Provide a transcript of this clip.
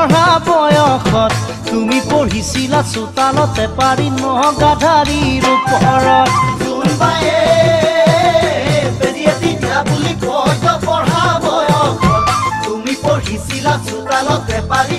পঢ়া বয়সত তুমি পঢ়িছিলা চোতালতে পাৰি নগাধাৰীৰ ওপৰত কোনবায়ে বেৰিয়েতি দিয়া বুলি কয় পঢ়া বয়সত তুমি পঢ়িছিলা চোতালতে পাৰি